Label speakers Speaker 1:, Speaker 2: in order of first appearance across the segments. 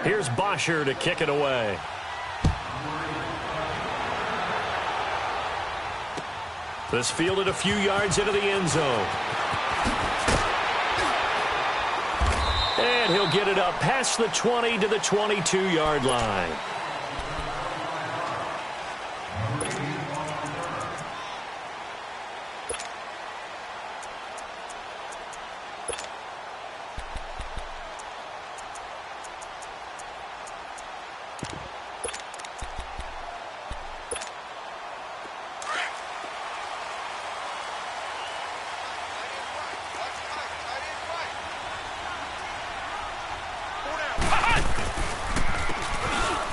Speaker 1: Here's Bosher to kick it away. This fielded a few yards into the end zone. And he'll get it up past the 20 to the 22-yard line.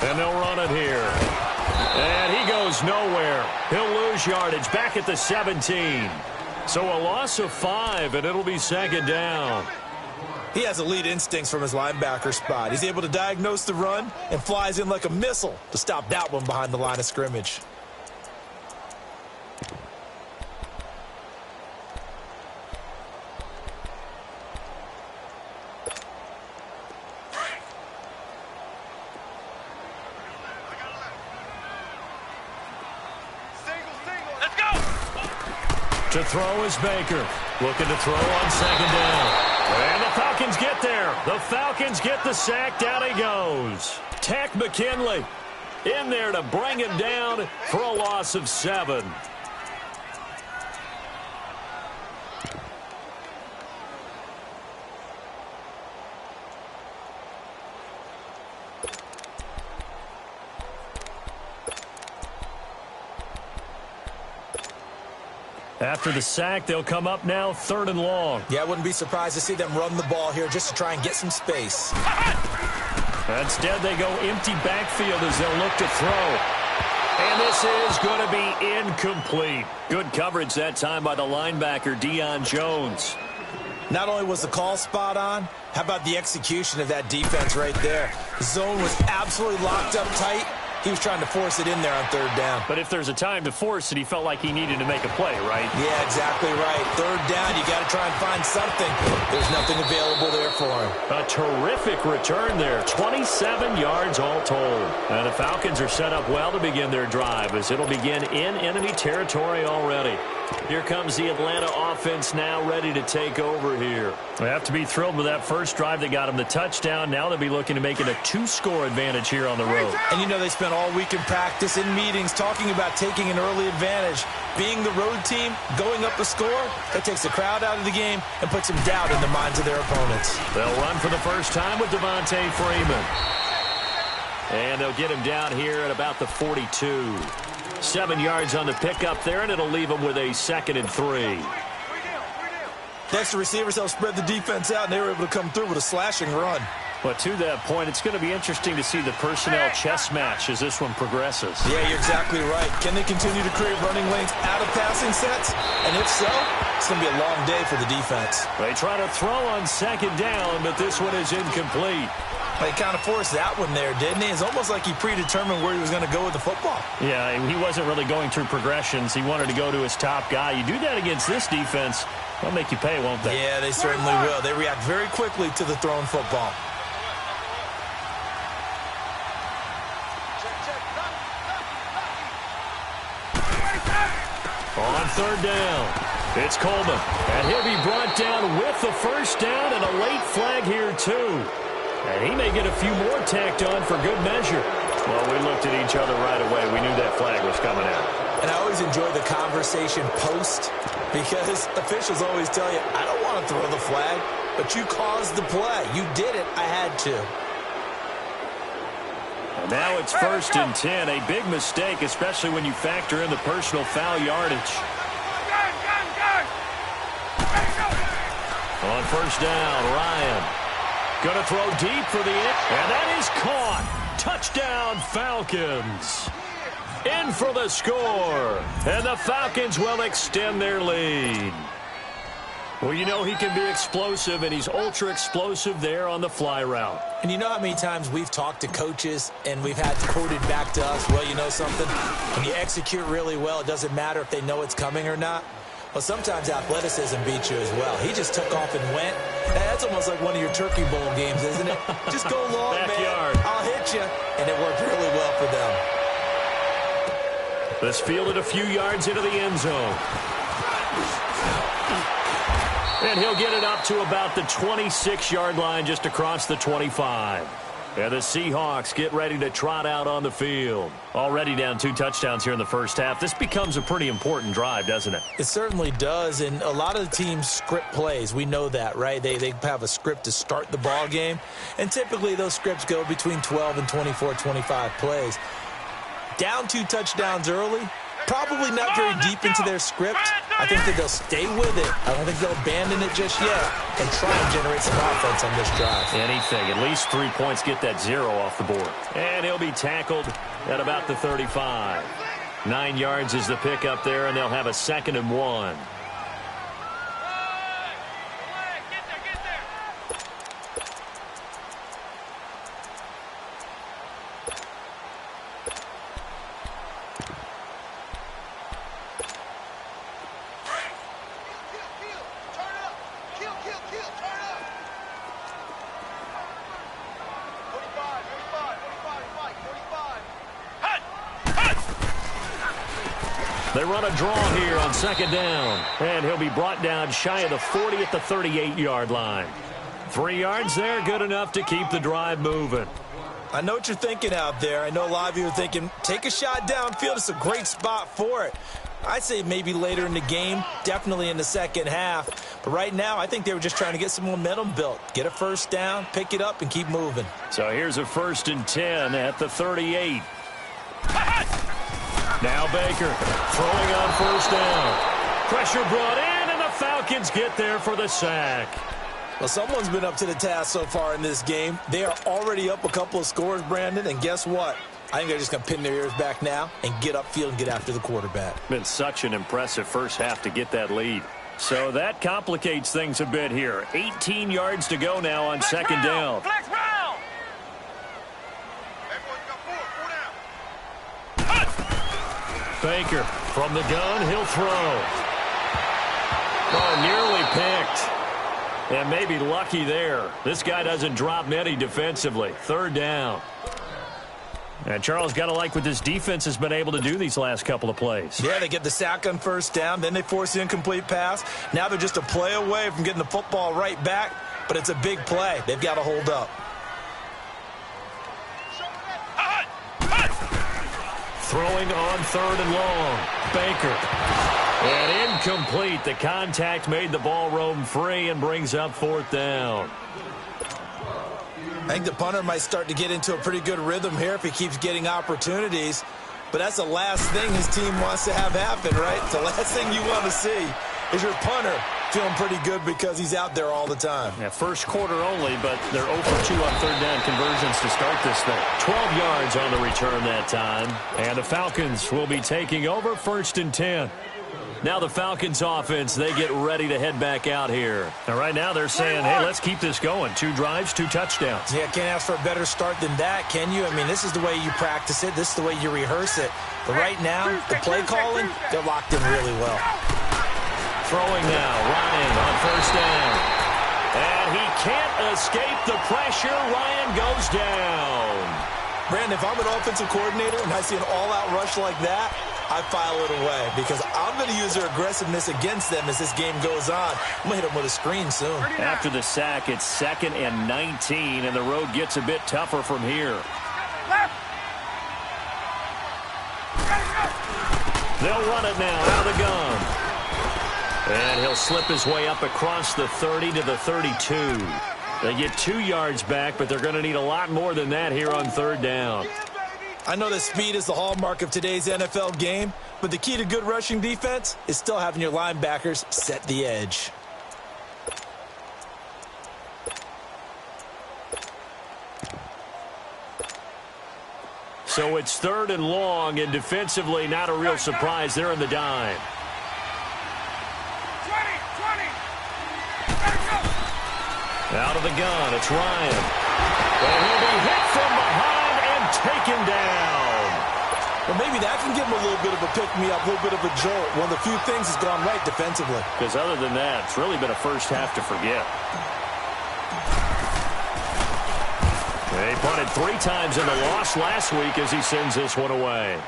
Speaker 1: And they'll run it here. And he goes nowhere. He'll lose yardage back at the 17. So a loss of 5, and it'll be second down.
Speaker 2: He has elite instincts from his linebacker spot. He's able to diagnose the run and flies in like a missile to stop that one behind the line of scrimmage.
Speaker 1: To throw is Baker. Looking to throw on second down. And the Falcons get there. The Falcons get the sack. Down he goes. Tack McKinley in there to bring him down for a loss of 7. After the sack, they'll come up now 3rd and long.
Speaker 2: Yeah, I wouldn't be surprised to see them run the ball here just to try and get some space.
Speaker 1: Instead, they go empty backfield as they'll look to throw. And this is going to be incomplete. Good coverage that time by the linebacker, Deion Jones.
Speaker 2: Not only was the call spot on, how about the execution of that defense right there? The zone was absolutely locked up tight. He was trying to force it in there on 3rd down.
Speaker 1: But if there's a time to force it, he felt like he needed to make a play, right?
Speaker 2: Yeah, exactly right. 3rd down, you got to try and find something. There's nothing available there for him.
Speaker 1: A terrific return there. 27 yards all told. And the Falcons are set up well to begin their drive as it'll begin in enemy territory already. Here comes the Atlanta offense now ready to take over here. They have to be thrilled with that first drive that got them the touchdown. Now they'll be looking to make it a 2-score advantage here on the road.
Speaker 2: And you know they spent all week in practice, in meetings, talking about taking an early advantage. Being the road team, going up a score, that takes the crowd out of the game and puts some doubt in the minds of their opponents.
Speaker 1: They'll run for the first time with Devontae Freeman. And they'll get him down here at about the 42. 7 yards on the pickup there, and it'll leave them with a 2nd and 3.
Speaker 2: Next, the receivers help spread the defense out, and they were able to come through with a slashing run.
Speaker 1: But to that point, it's going to be interesting to see the personnel chess match as this one progresses.
Speaker 2: Yeah, you're exactly right. Can they continue to create running lanes out of passing sets? And if so, it's going to be a long day for the defense.
Speaker 1: They try to throw on second down, but this one is incomplete.
Speaker 2: He kind of forced that one there, didn't he? It's almost like he predetermined where he was going to go with the football.
Speaker 1: Yeah, he wasn't really going through progressions. He wanted to go to his top guy. You do that against this defense, they'll make you pay, won't they?
Speaker 2: Yeah, they certainly will. They react very quickly to the thrown football.
Speaker 1: On 3rd down, it's Coleman. And he'll be brought down with the first down and a late flag here, too. And he may get a few more tacked on for good measure. Well, we looked at each other right away. We knew that flag was coming out.
Speaker 2: And I always enjoy the conversation post because officials always tell you, I don't want to throw the flag, but you caused the play. You did it. I had to.
Speaker 1: And now it's 1st and 10. A big mistake, especially when you factor in the personal foul yardage. On 1st down, Ryan. Going to throw deep for the end, and that is caught. Touchdown, Falcons. In for the score, and the Falcons will extend their lead. Well, you know he can be explosive, and he's ultra-explosive there on the fly route.
Speaker 2: And you know how many times we've talked to coaches, and we've had quoted back to us, well, you know something? When you execute really well, it doesn't matter if they know it's coming or not. Well, sometimes athleticism beats you as well. He just took off and went. That's almost like one of your Turkey Bowl games, isn't it? Just go long, man. you, and it worked really well for them.
Speaker 1: This fielded a few yards into the end zone. And he'll get it up to about the 26-yard line, just across the 25. And the Seahawks get ready to trot out on the field. Already down 2 touchdowns here in the first half. This becomes a pretty important drive, doesn't it?
Speaker 2: It certainly does, and a lot of the teams script plays. We know that, right? They have a script to start the ball game, and typically those scripts go between 12 and 24, 25 plays. Down 2 touchdowns early, probably not very deep into their script. I think that they'll stay with it. I don't think they'll abandon it just yet and try and generate some offense on this drive.
Speaker 1: Anything. At least 3 points, get that 0 off the board. And he'll be tackled at about the 35. 9 yards is the pickup there, and they'll have a 2nd and 1. They run a draw here on 2nd down. And he'll be brought down shy of the 40 at the 38-yard line. 3 yards there, good enough to keep the drive moving.
Speaker 2: I know what you're thinking out there. I know a lot of you are thinking, take a shot downfield. It's a great spot for it. I'd say maybe later in the game, definitely in the second half. But right now, I think they were just trying to get some momentum built. Get a first down, pick it up, and keep moving.
Speaker 1: So here's a 1st and 10 at the 38. Now Baker throwing on 1st down. Pressure brought in, and the Falcons get there for the sack.
Speaker 2: Well, someone's been up to the task so far in this game. They are already up a couple of scores, Brandon, and guess what? I think they're just going to pin their ears back now and get upfield and get after the quarterback.
Speaker 1: Been such an impressive first half to get that lead. So that complicates things a bit here. 18 yards to go now on 2nd down. Baker from the gun, he'll throw. Oh, nearly picked. And maybe lucky there. This guy doesn't drop many defensively. 3rd down. And Charles, got to like what this defense has been able to do these last couple of plays.
Speaker 2: Yeah, they get the sack on 1st down, then they force the incomplete pass. Now they're just a play away from getting the football right back, but it's a big play. They've got to hold up.
Speaker 1: Throwing on 3rd and long. Baker. And incomplete. The contact made the ball roam free and brings up 4th down.
Speaker 2: I think the punter might start to get into a pretty good rhythm here if he keeps getting opportunities. But that's the last thing his team wants to have happen, right? The last thing you want to see is your punter feeling pretty good because he's out there all the time.
Speaker 1: Yeah, first quarter only, but they're 0 for 2 on 3rd down conversions to start this thing. 12 yards on the return that time. And the Falcons will be taking over 1st and 10. Now the Falcons offense, they get ready to head back out here. And right now they're saying, hey, let's keep this going. 2 drives, 2 touchdowns.
Speaker 2: Yeah, can't ask for a better start than that, can you? I mean, this is the way you practice it. This is the way you rehearse it. But right now, the play calling, they're locked in really well.
Speaker 1: Throwing now, Ryan on 1st down. And he can't escape the pressure. Ryan goes down.
Speaker 2: Brandon, if I'm an offensive coordinator and I see an all-out rush like that, I file it away because I'm going to use their aggressiveness against them as this game goes on. I'm going to hit them with a screen soon.
Speaker 1: After the sack, it's 2nd and 19, and the road gets a bit tougher from here. They'll run it now out of the gun. And he'll slip his way up across the 30 to the 32. They get 2 yards back, but they're going to need a lot more than that here on 3rd down.
Speaker 2: I know that speed is the hallmark of today's NFL game, but the key to good rushing defense is still having your linebackers set the edge.
Speaker 1: So it's 3rd and long, and defensively not a real surprise. They're in the dime. Out of the gun, it's Ryan. And he'll be hit from behind and taken down.
Speaker 2: Well, maybe that can give him a little bit of a pick-me-up, a little bit of a jolt. One of the few things has gone right defensively.
Speaker 1: Because other than that, it's really been a first half to forget. They punted 3 times in the loss last week as he sends this one away.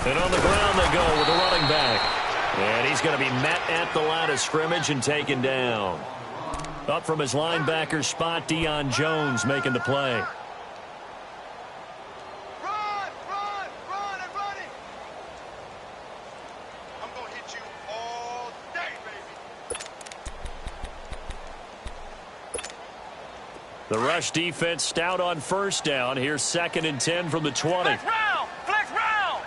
Speaker 1: And on the ground they go with the running back. And he's going to be met at the line of scrimmage and taken down. Up from his linebacker spot, Deion Jones making the play.
Speaker 3: Run, and run it. I'm going to hit you all day, baby.
Speaker 1: The rush defense stout on first down. Here's 2nd and 10 from the 20.
Speaker 3: Flex round.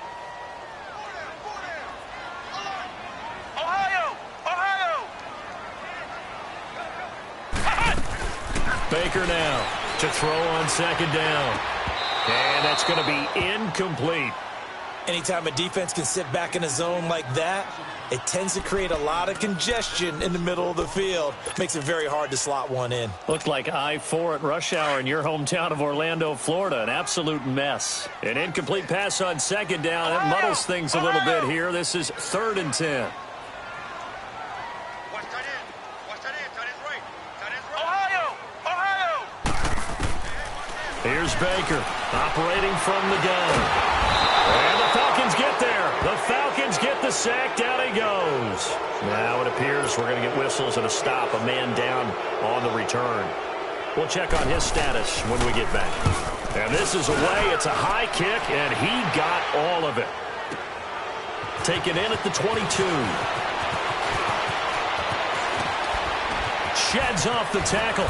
Speaker 1: Baker now to throw on 2nd down. And that's going to be incomplete.
Speaker 2: Anytime a defense can sit back in a zone like that, it tends to create a lot of congestion in the middle of the field. Makes it very hard to slot one in.
Speaker 1: Looked like I-4 at rush hour in your hometown of Orlando, Florida. An absolute mess. An incomplete pass on 2nd down. That muddles things a little bit here. This is 3rd and 10. Here's Baker operating from the gun. And the Falcons get there. The Falcons get the sack. Down he goes. Now it appears we're going to get whistles and a stop. A man down on the return. We'll check on his status when we get back. And this is away. It's a high kick, and he got all of it. Taken in at the 22. Sheds off the tackle.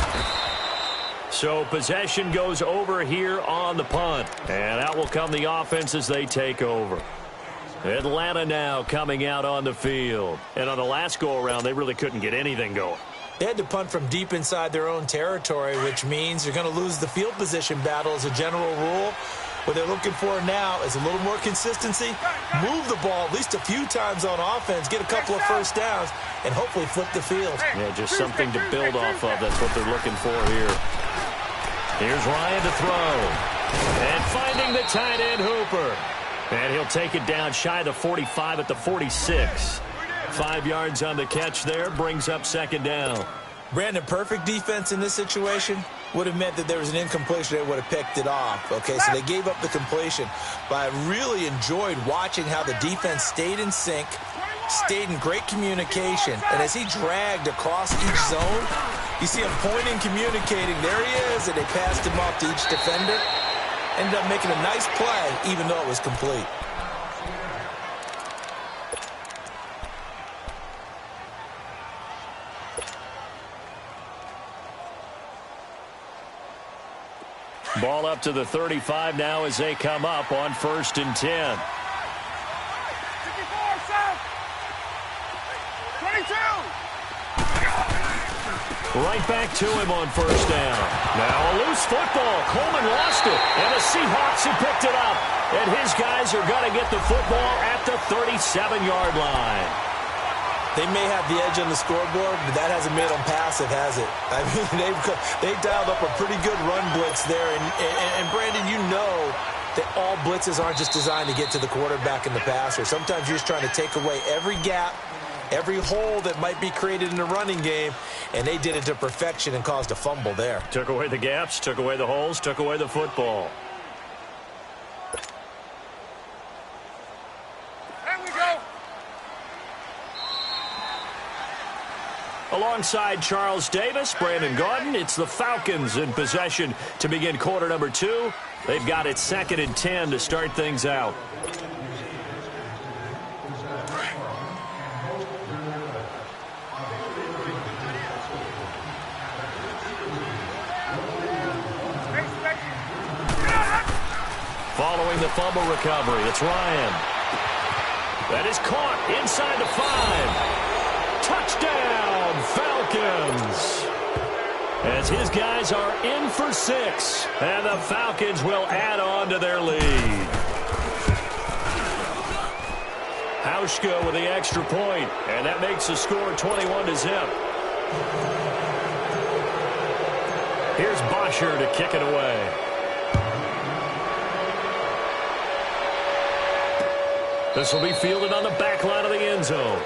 Speaker 1: So possession goes over here on the punt. And out will come the offense as they take over. Atlanta now coming out on the field. And on the last go-around, they really couldn't get anything going.
Speaker 2: They had to punt from deep inside their own territory, which means you're going to lose the field position battle as a general rule. What they're looking for now is a little more consistency, move the ball at least a few times on offense, get a couple of first downs, and hopefully flip the field.
Speaker 1: Yeah, just something to build off of. That's what they're looking for here. Here's Ryan to throw. And finding the tight end, Hooper. And he'll take it down shy of the 45 at the 46. 5 yards on the catch there, brings up 2nd down.
Speaker 2: Brandon, perfect defense in this situation would have meant that there was an incompletion. They would have picked it off. Okay, so they gave up the completion. But I really enjoyed watching how the defense stayed in sync, stayed in great communication. And as he dragged across each zone, you see him pointing, communicating. There he is, and they passed him off to each defender. Ended up making a nice play, even though it was complete.
Speaker 1: Ball up to the 35 now as they come up on 1st and 10.
Speaker 3: 22.
Speaker 1: Right back to him on 1st down. Now a loose football. Coleman lost it. And the Seahawks have picked it up. And his guys are going to get the football at the 37-yard line.
Speaker 2: They may have the edge on the scoreboard, but that hasn't made them passive, has it? I mean, they've dialed up a pretty good run blitz there. And Brandon, you know that all blitzes aren't just designed to get to the quarterback and the passer. Sometimes you're just trying to take away every gap, every hole that might be created in the running game, and they did it to perfection and caused a fumble there.
Speaker 1: Took away the gaps, took away the holes, took away the football.
Speaker 3: There we go.
Speaker 1: Alongside Charles Davis, Brandon Gaudin, it's the Falcons in possession to begin quarter number 2. They've got it 2nd and 10 to start things out. Following the fumble recovery, it's Ryan. That is caught inside the 5. Touchdown, Falcons. as his guys are in for 6. And the Falcons will add on to their lead. Hauschka with the extra point, and that makes the score 21-0. Here's Bosher to kick it away. This will be fielded on the back line of the end zone.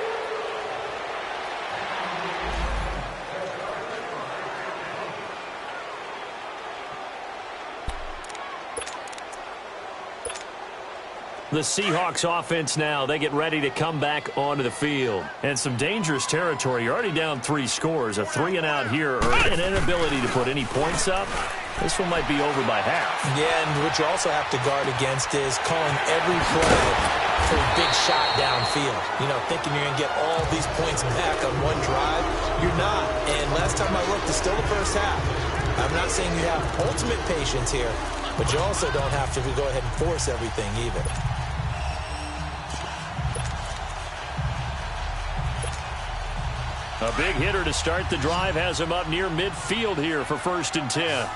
Speaker 1: The Seahawks offense now, they get ready to come back onto the field. And some dangerous territory. You're already down 3 scores. A 3-and-out here or an inability to put any points up. This one might be over by half.
Speaker 2: Yeah, and what you also have to guard against is calling every play for a big shot downfield. You know, thinking you're going to get all these points back on one drive. You're not. And last time I looked, it's still the first half. I'm not saying you have ultimate patience here, but you also don't have to go ahead and force everything either.
Speaker 1: A big hitter to start the drive has him up near midfield here for 1st and 10.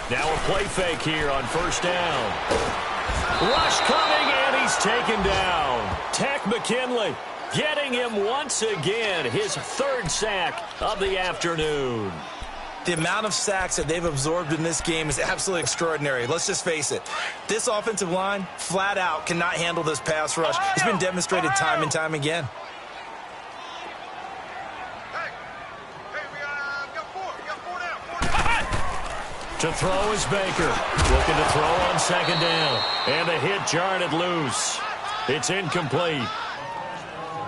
Speaker 1: Now a play fake here on 1st down. Rush coming, and he's taken down. Tack McKinley getting him once again, his 3rd sack of the afternoon.
Speaker 2: The amount of sacks that they've absorbed in this game is absolutely extraordinary. Let's just face it. This offensive line, flat out, cannot handle this pass rush. It's been demonstrated time and time again.
Speaker 3: Hey, we got 4. We got 4 down.
Speaker 1: To throw is Baker. Looking to throw on 2nd down. And the hit jarred it loose. It's incomplete.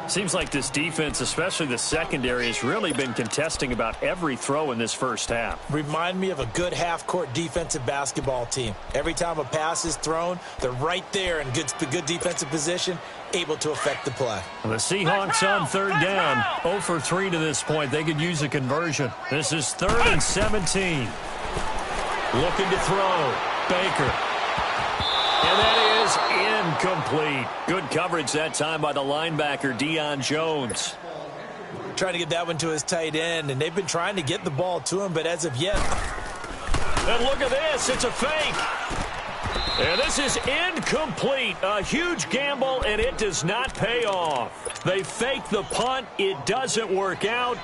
Speaker 1: Seems like this defense, especially the secondary, has really been contesting about every throw in this first half.
Speaker 2: Remind me of a good half-court defensive basketball team. Every time a pass is thrown, they're right there in good defensive position, able to affect the play.
Speaker 1: The Seahawks on 3rd down, 0 for 3 to this point. They could use a conversion. This is 3rd and 17. Looking to throw. Baker. And that is incomplete. Good coverage that time by the linebacker, Deion Jones.
Speaker 2: Trying to get that one to his tight end, and they've been trying to get the ball to him, but as of yet.
Speaker 1: And look at this. It's a fake. And this is incomplete. A huge gamble, and it does not pay off. They fake the punt. It doesn't work out.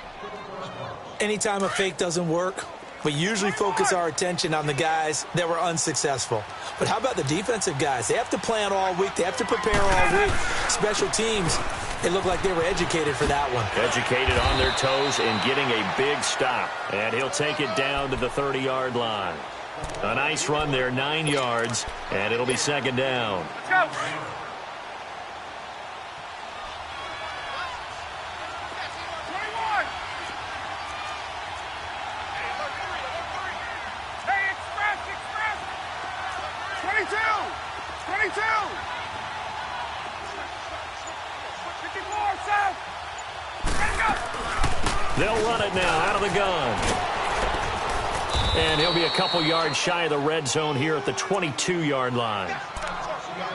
Speaker 2: Anytime a fake doesn't work, we usually focus our attention on the guys that were unsuccessful. But how about the defensive guys? They have to plan all week. They have to prepare all week. Special teams, it looked like they were educated for that one.
Speaker 1: Educated on their toes and getting a big stop. And he'll take it down to the 30-yard line. A nice run there, 9 yards, and it'll be 2nd down.
Speaker 3: Let's go.
Speaker 1: They'll run it now out of the gun. And he'll be a couple yards shy of the red zone here at the 22-yard line.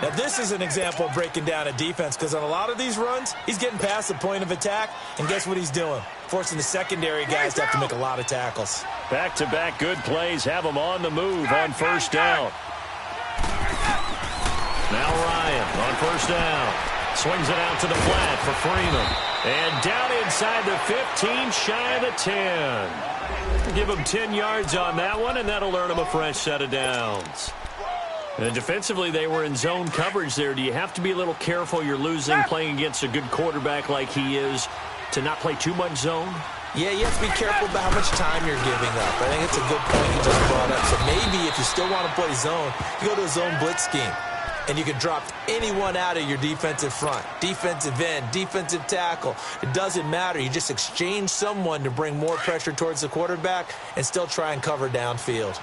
Speaker 2: Now, this is an example of breaking down a defense, because on a lot of these runs, he's getting past the point of attack, and guess what he's doing? Forcing the secondary guys to have to make a lot of tackles.
Speaker 1: Back-to-back good plays have them on the move on 1st down. Now Ryan on 1st down. Swings it out to the flat for Freeman. And down inside the 15, shy of the 10. Give him 10 yards on that one, and that'll earn him a fresh set of downs. And defensively, they were in zone coverage there. Do you have to be a little careful? You're losing playing against a good quarterback like he is to not play too much zone?
Speaker 2: Yeah, you have to be careful about how much time you're giving up. I think it's a good point you just brought up. So maybe if you still want to play zone, you go to a zone blitz scheme. And you can drop anyone out of your defensive front, defensive end, defensive tackle. It doesn't matter. You just exchange someone to bring more pressure towards the quarterback and still try and cover downfield.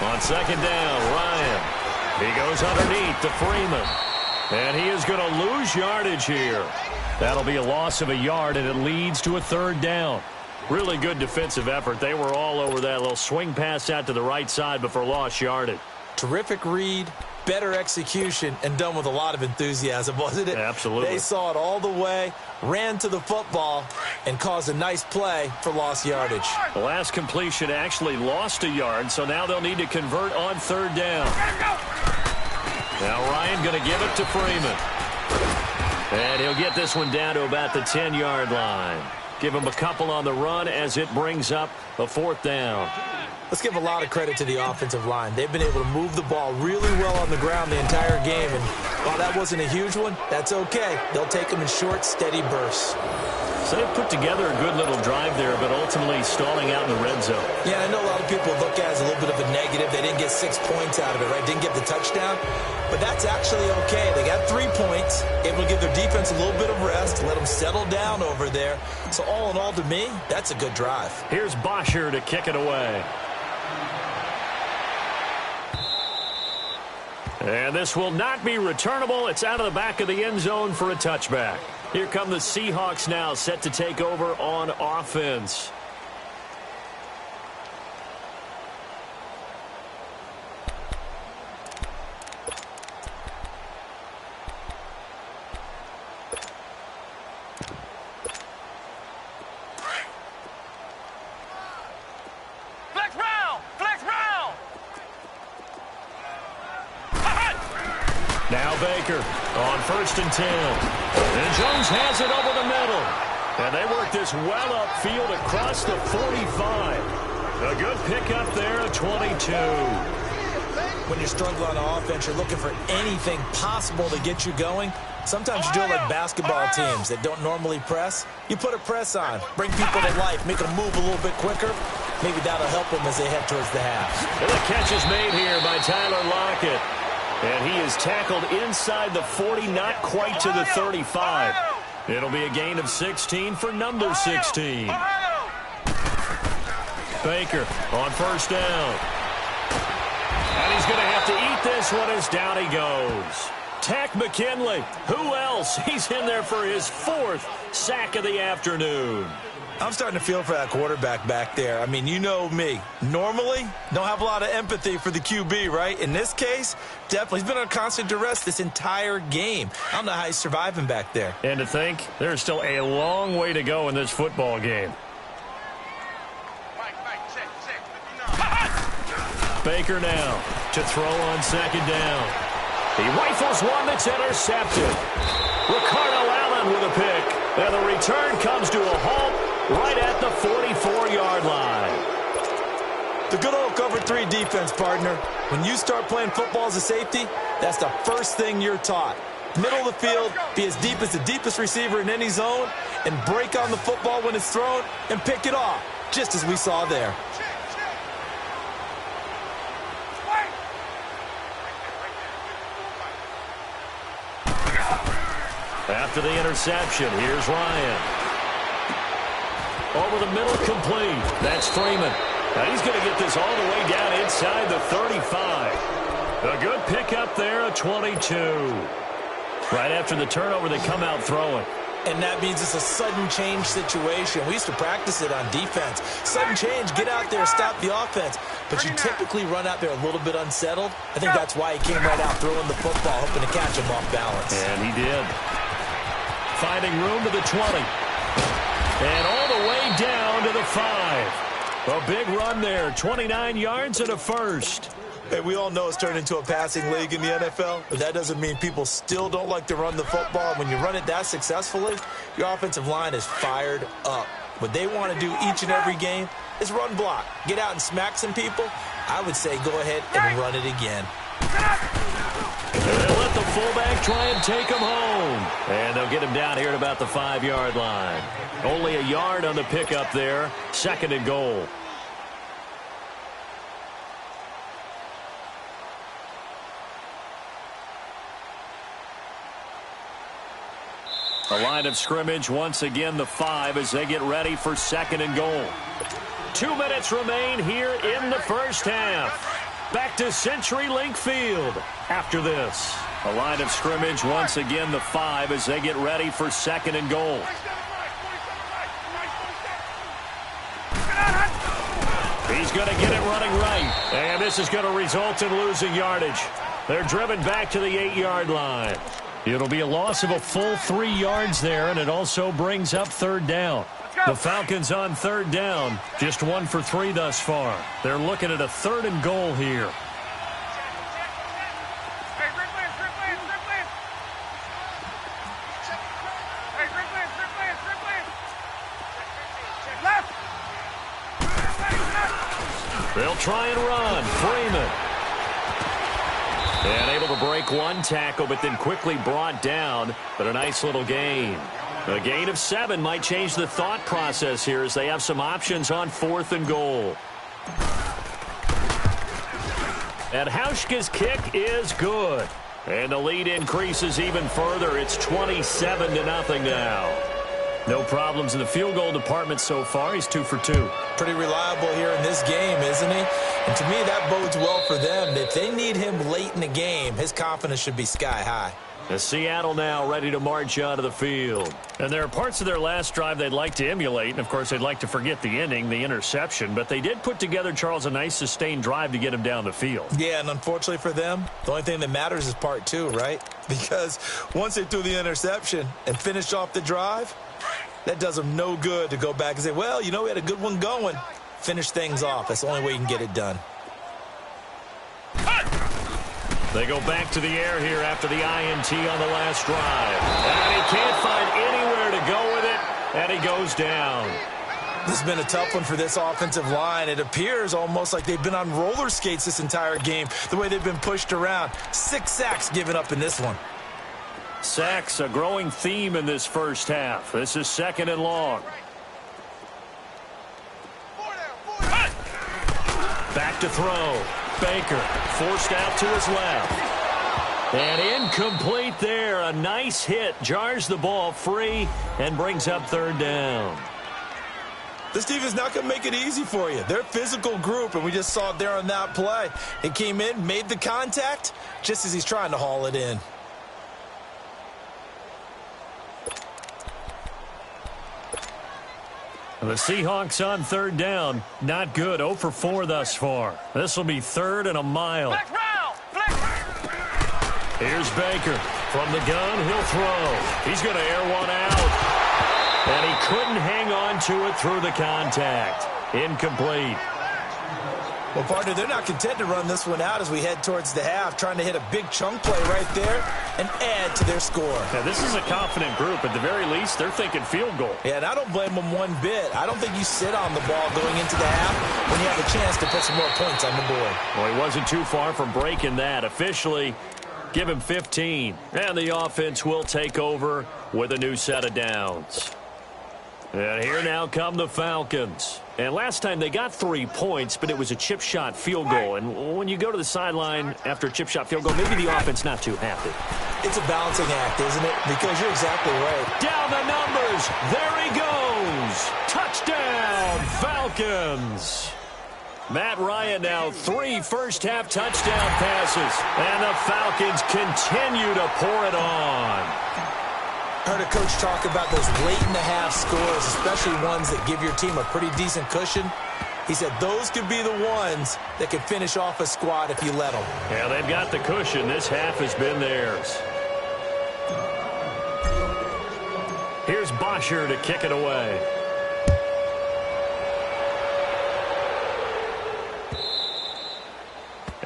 Speaker 1: On 2nd down, Ryan. He goes underneath to Freeman. And he is going to lose yardage here. That'll be a loss of a yard, and it leads to a 3rd down. Really good defensive effort. They were all over that little swing pass out to the right side before lost yardage.
Speaker 2: Terrific read, better execution and done with a lot of enthusiasm, wasn't it?
Speaker 1: Absolutely.
Speaker 2: They saw it all the way, ran to the football, and caused a nice play for lost yardage.
Speaker 1: The last completion actually lost a yard, so now they'll need to convert on third down. Now Ryan going to give it to Freeman. And he'll get this one down to about the 10-yard line. Give him a couple on the run as it brings up a fourth down.
Speaker 2: Let's give a lot of credit to the offensive line. They've been able to move the ball really well on the ground the entire game. And while that wasn't a huge one, that's okay. They'll take them in short, steady bursts.
Speaker 1: So they've put together a good little drive there, but ultimately stalling out in the red zone.
Speaker 2: Yeah, I know a lot of people look at it as a little bit of a negative. They didn't get 6 points out of it, right? Didn't get the touchdown. But that's actually okay. They got 3 points, able to give their defense a little bit of rest, let them settle down over there. So all in all, to me, that's a good drive.
Speaker 1: Here's Bosher to kick it away. And this will not be returnable. It's out of the back of the end zone for a touchback. Here come the Seahawks now, set to take over on offense.
Speaker 3: Flex round! Flex round!
Speaker 1: Now Baker on 1st and 10. And Jones has it over the middle. And they work this well upfield across the 45. A good pickup there at 22.
Speaker 2: When you're struggling on offense, you're looking for anything possible to get you going. Sometimes you do it like basketball teams that don't normally press. You put a press on, bring people to life, make them move a little bit quicker. Maybe that'll help them as they head towards the half.
Speaker 1: And the catch is made here by Tyler Lockett. And he is tackled inside the 40, not quite to the 35. It'll be a gain of 16 for number 16. Baker on 1st down. And he's going to have to eat this one as down he goes. Tack McKinley. Who else? He's in there for his 4th sack of the afternoon.
Speaker 2: I'm starting to feel for that quarterback back there. I mean, you know me. Normally, don't have a lot of empathy for the QB, right? In this case, definitely. He's been under constant duress this entire game. I don't know how he's surviving back there.
Speaker 1: And to think, there's still a long way to go in this football game. Baker now to throw on 2nd down. He rifles one that's intercepted. Ricardo Allen with a pick. And the return comes to a halt right at the 44-yard line.
Speaker 2: The good old cover 3 defense, partner. When you start playing football as a safety, that's the first thing you're taught. Middle of the field, be as deep as the deepest receiver in any zone, and break on the football when it's thrown and pick it off, just as we saw there.
Speaker 1: After the interception, here's Ryan. Over the middle, complete. That's Freeman. Now he's going to get this all the way down inside the 35. A good pickup there at 22. Right after the turnover, they come out throwing.
Speaker 2: And that means it's a sudden change situation. We used to practice it on defense. Sudden change, get out there, stop the offense. But you typically run out there a little bit unsettled. I think that's why he came right out throwing the football, hoping to catch him off balance.
Speaker 1: And he did. Finding room to the 20. And all the way down to the 5. A big run there, 29 yards and a first.
Speaker 2: Hey, we all know it's turned into a passing league in the NFL, but that doesn't mean people still don't like to run the football. When you run it that successfully, your offensive line is fired up. What they want to do each and every game is run block. Get out and smack some people. I would say go ahead and run it again.
Speaker 1: And they'll let the fullback try and take him home. And they'll get him down here at about the 5-yard line. Only a yard on the pickup there. 2nd and goal. A line of scrimmage, once again the 5 as they get ready for 2nd and goal. 2 minutes remain here in the first half. Back to CenturyLink Field after this. A line of scrimmage, once again the 5 as they get ready for 2nd and goal. He's going to get it running right. And this is going to result in losing yardage. They're driven back to the 8-yard line. It'll be a loss of a full 3 yards there, and it also brings up third down. The Falcons on third down, just 1 for 3 thus far. They're looking at a 3rd and goal here. They'll try and run. Freeman. And able to break one tackle, but then quickly brought down. But a nice little gain. A gain of 7 might change the thought process here as they have some options on 4th and goal. And Hauschka's kick is good. And the lead increases even further. It's 27-0 now. No problems in the field goal department so far. He's 2 for 2.
Speaker 2: Pretty reliable here in this game, isn't he? And to me, that bodes well for them. If they need him late in the game, his confidence should be sky high.
Speaker 1: As Seattle now ready to march onto the field. And there are parts of their last drive they'd like to emulate. And, of course, they'd like to forget the ending, the interception. But they did put together, Charles, a nice sustained drive to get him down the field.
Speaker 2: Yeah, and unfortunately for them, the only thing that matters is part 2, right? Because once they threw the interception and finished off the drive, that does them no good to go back and say, well, you know, we had a good one going. Finish things off. That's the only way you can get it done.
Speaker 1: They go back to the air here after the INT on the last drive. And he can't find anywhere to go with it, and he goes down.
Speaker 2: This has been a tough one for this offensive line. It appears almost like they've been on roller skates this entire game, the way they've been pushed around. 6 sacks given up in this one.
Speaker 1: Sacks, a growing theme in this first half. This is 2nd and long. Back to throw. Baker forced out to his left. And incomplete there. A nice hit. Jars the ball free and brings up 3rd down.
Speaker 2: This team is not going to make it easy for you. They're a physical group, and we just saw it there on that play. He came in, made the contact, just as he's trying to haul it in.
Speaker 1: The Seahawks on 3rd down. Not good. 0 for 4 thus far. This will be 3rd and a mile. Here's Baker. From the gun, he'll throw. He's going to air one out. And he couldn't hang on to it through the contact. Incomplete.
Speaker 2: Well, partner, they're not content to run this one out as we head towards the half, trying to hit a big chunk play right there and add to their score.
Speaker 1: Now, this is a confident group. At the very least, they're thinking field goal.
Speaker 2: Yeah, and I don't blame them one bit. I don't think you sit on the ball going into the half when you have a chance to put some more points on the board.
Speaker 1: Well, he wasn't too far from breaking that. Officially, give him 15. And the offense will take over with a new set of downs. And here now come the Falcons. And last time they got 3 points, but it was a chip shot field goal. And when you go to the sideline after a chip shot field goal, maybe the offense not too happy.
Speaker 2: It's a balancing act, isn't it? Because you're exactly right.
Speaker 1: Down the numbers. There he goes. Touchdown, Falcons. Matt Ryan now 3 first-half touchdown passes. And the Falcons continue to pour it on.
Speaker 2: Heard a coach talk about those late-in-the-half scores, especially ones that give your team a pretty decent cushion. He said those could be the ones that could finish off a squad if you let them.
Speaker 1: Yeah, they've got the cushion. This half has been theirs. Here's Bosher to kick it away.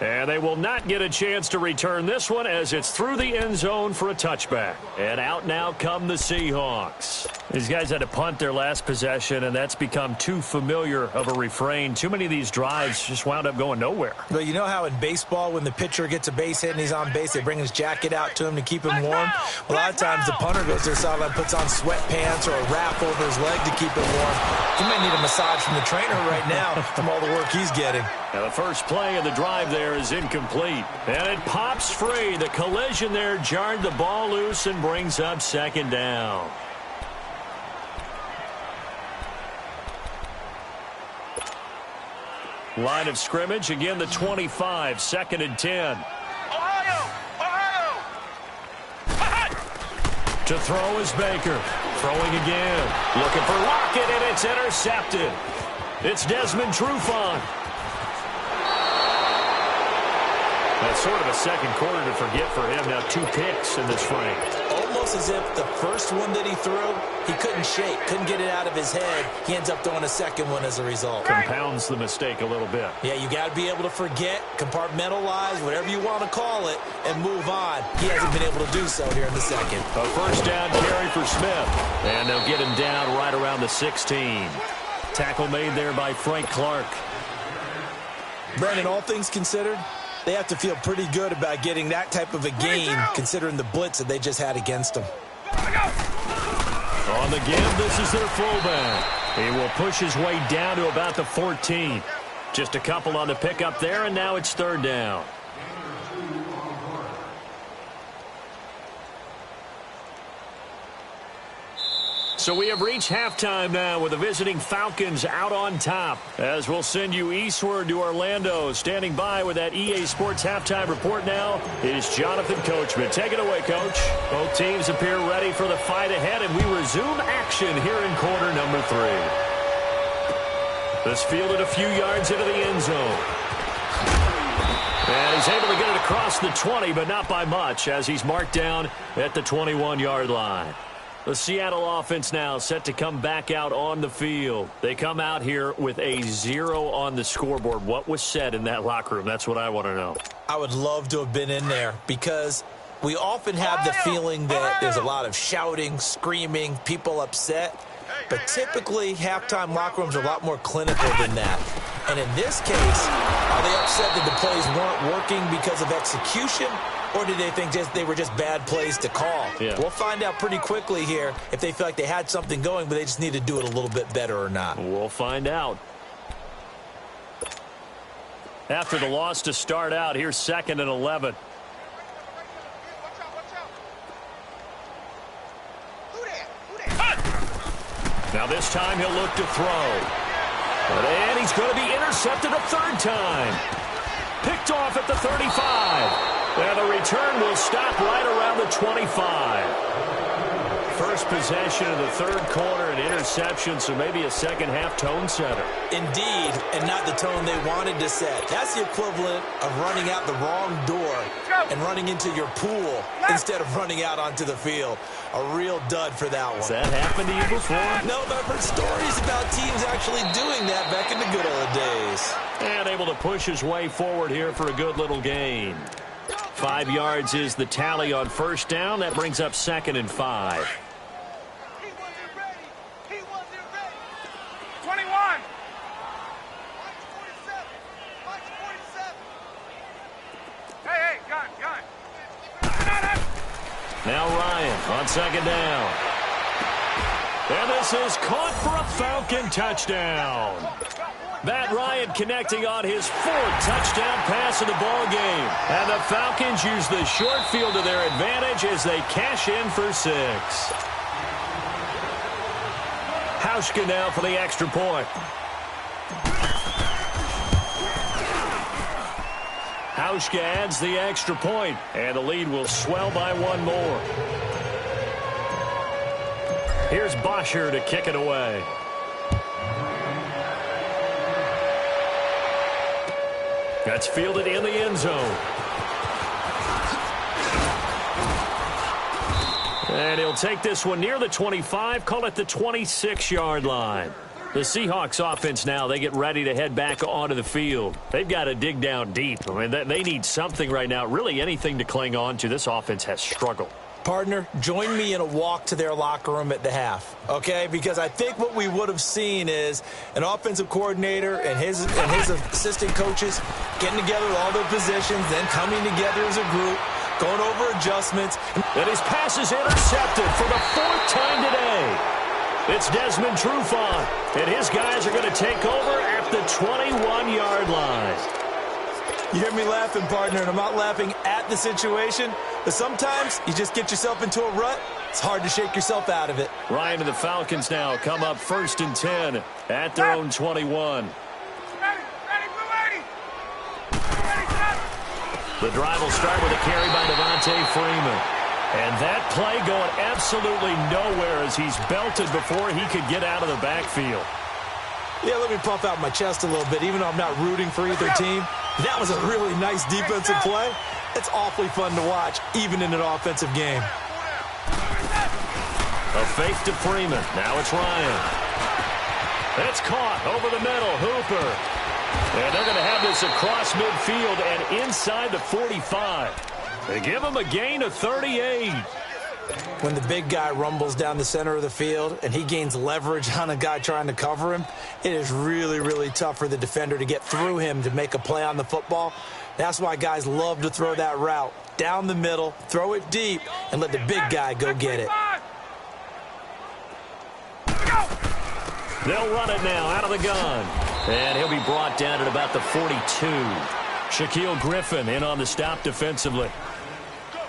Speaker 1: And they will not get a chance to return this one as it's through the end zone for a touchback. And out now come the Seahawks. These guys had to punt their last possession, and that's become too familiar of a refrain. Too many of these drives just wound up going nowhere.
Speaker 2: Well, you know how in baseball when the pitcher gets a base hit and he's on base, they bring his jacket out to him to keep him warm? Well, a lot of times the punter goes to the sideline, puts on sweatpants or a wrap over his leg to keep him warm. He might need a massage from the trainer right now from all the work he's getting.
Speaker 1: Now the first play of the drive there is incomplete. And it pops free. The collision there jarred the ball loose and brings up 2nd down. Line of scrimmage, again the 25, 2nd and 10.
Speaker 3: Ohio!
Speaker 1: To throw is Baker. Throwing again. Looking for Lockett, and it's intercepted. It's Desmond Trufant. That's sort of a second quarter to forget for him. Now 2 picks in this frame.
Speaker 2: Almost as if the first one that he threw, he couldn't shake, couldn't get it out of his head. He ends up throwing a second one as a result.
Speaker 1: Compounds the mistake a little bit.
Speaker 2: Yeah, you got to be able to forget, compartmentalize, whatever you want to call it, and move on. He hasn't been able to do so here in the second.
Speaker 1: A first down carry for Smith. And they'll get him down right around the 16. Tackle made there by Frank Clark.
Speaker 2: Brandon, all things considered, they have to feel pretty good about getting that type of a gain, considering the blitz that they just had against them.
Speaker 1: On the give, this is their fullback. He will push his way down to about the 14. Just a couple on the pickup there, and now it's third down. So we have reached halftime now with the visiting Falcons out on top. As we'll send you eastward to Orlando. Standing by with that EA Sports halftime report now is Jonathan Coachman. Take it away, Coach. Both teams appear ready for the fight ahead, and we resume action here in quarter number 3. This fielded a few yards into the end zone. And he's able to get it across the 20, but not by much, as he's marked down at the 21-yard line. The Seattle offense now set to come back out on the field. They come out here with a 0 on the scoreboard. What was said in that locker room? That's what I want to know.
Speaker 2: I would love to have been in there because we often have the feeling that there's a lot of shouting, screaming, people upset. But typically, halftime locker rooms are a lot more clinical than that. And in this case, are they upset that the plays weren't working because of execution? Or did they think they were just bad plays to call?
Speaker 1: Yeah.
Speaker 2: We'll find out pretty quickly here if they feel like they had something going, but they just need to do it a little bit better or not.
Speaker 1: We'll find out. After the loss to start out, here's 2nd and 11. Now this time he'll look to throw. And he's going to be intercepted a 3rd time. Picked off at the 35. And the return will stop right around the 25. First possession of the 3rd quarter, an interception, so maybe a second-half tone setter.
Speaker 2: Indeed, and not the tone they wanted to set. That's the equivalent of running out the wrong door and running into your pool instead of running out onto the field. A real dud for that one.
Speaker 1: Has that happened to you before?
Speaker 2: No, but I've heard stories about teams actually doing that back in the good old days.
Speaker 1: And able to push his way forward here for a good little gain. 5 yards is the tally on first down. That brings up 2nd and 5.
Speaker 3: He wasn't ready. He wasn't ready. 21. Mike's 47. Mike's 47. Hey, gun.
Speaker 1: Now Ryan on 2nd down. And this is caught for a Falcon touchdown. Matt Ryan connecting on his 4th touchdown pass of the ball game. And the Falcons use the short field to their advantage as they cash in for 6. Hauschka now for the extra point. Hauschka adds the extra point, and the lead will swell by 1 more. Here's Bosher to kick it away. That's fielded in the end zone. And he'll take this one near the 25, call it the 26-yard line. The Seahawks offense now, they get ready to head back onto the field. They've got to dig down deep. I mean, they need something right now, really anything to cling on to. This offense has struggled.
Speaker 2: Partner, join me in a walk to their locker room at the half, okay? Because I think what we would have seen is an offensive coordinator and his assistant coaches getting together with all their positions, then coming together as a group, going over adjustments.
Speaker 1: And his pass is intercepted for the 4th time today. It's Desmond Trufant, and his guys are going to take over at the 21-yard line.
Speaker 2: You hear me laughing, partner, and I'm not laughing at the situation, but sometimes you just get yourself into a rut. It's hard to shake yourself out of it.
Speaker 1: Ryan and the Falcons now come up 1st and 10 at their own 21. The drive will start with a carry by Devontae Freeman. And that play going absolutely nowhere as he's belted before he could get out of the backfield.
Speaker 2: Yeah, let me puff out my chest a little bit. Even though I'm not rooting for either team, That was a really nice defensive play. It's awfully fun to watch, even in an offensive game.
Speaker 1: A fake to Freeman. Now it's Ryan. It's caught over the middle. Hooper. And they're going to have this across midfield and inside the 45. They give him a gain of 38.
Speaker 2: When the big guy rumbles down the center of the field and he gains leverage on a guy trying to cover him, it is really, really tough for the defender to get through him to make a play on the football. That's why guys love to throw that route down the middle, throw it deep, and let the big guy go get it.
Speaker 1: They'll run it now out of the gun. And he'll be brought down at about the 42. Shaquille Griffin in on the stop defensively.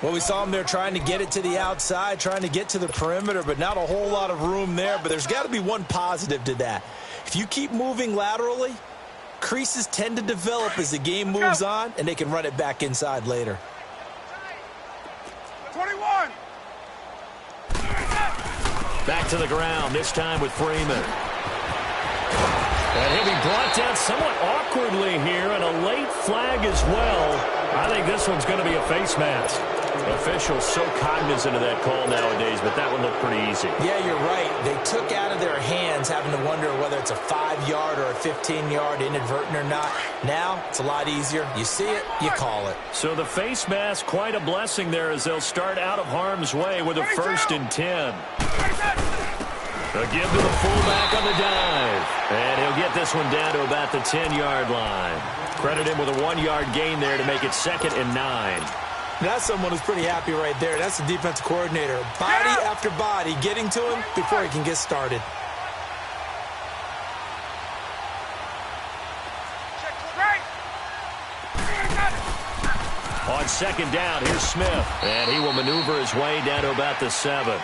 Speaker 2: Well, we saw him there trying to get it to the outside, trying to get to the perimeter, but not a whole lot of room there. But there's got to be one positive to that. If you keep moving laterally, creases tend to develop as the game moves on, and they can run it back inside later.
Speaker 3: 21.
Speaker 1: Back to the ground, this time with Freeman. And he'll be brought down somewhat awkwardly here, and a late flag as well. I think this one's going to be a face mask. Officials so cognizant of that call nowadays, but that one looked pretty easy.
Speaker 2: Yeah, you're right. They took out of their hands having to wonder whether it's a 5-yard or a 15-yard inadvertent or not. Now, it's a lot easier. You see it, you call it.
Speaker 1: So the face mask, quite a blessing there as they'll start out of harm's way with a 1st and 10. A give to the fullback on the dive. And he'll get this one down to about the 10-yard line. Credit him with a 1-yard gain there to make it 2nd and 9.
Speaker 2: That's someone who's pretty happy right there. That's the defensive coordinator. Body after body getting to him before he can get started.
Speaker 1: On 2nd down, here's Smith. And he will maneuver his way down to about the 7.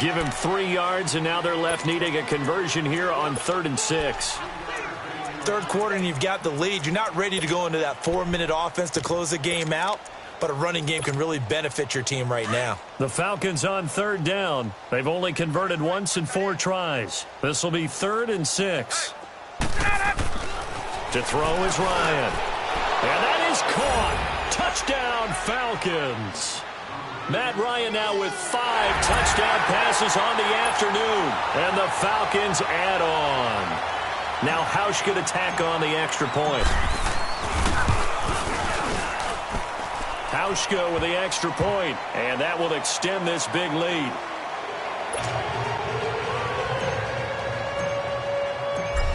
Speaker 1: Give him 3 yards, and now they're left needing a conversion here on 3rd and 6.
Speaker 2: Third quarter, and you've got the lead. You're not ready to go into that 4-minute offense to close the game out, but a running game can really benefit your team right now.
Speaker 1: The Falcons on 3rd down. They've only converted once in 4 tries. This will be 3rd and 6. To throw is Ryan. And that is caught. Touchdown, Falcons. Matt Ryan now with 5 touchdown passes on the afternoon. And the Falcons add on. Now Hauschka to tack on the extra point. Hauschka with the extra point, and that will extend this big lead.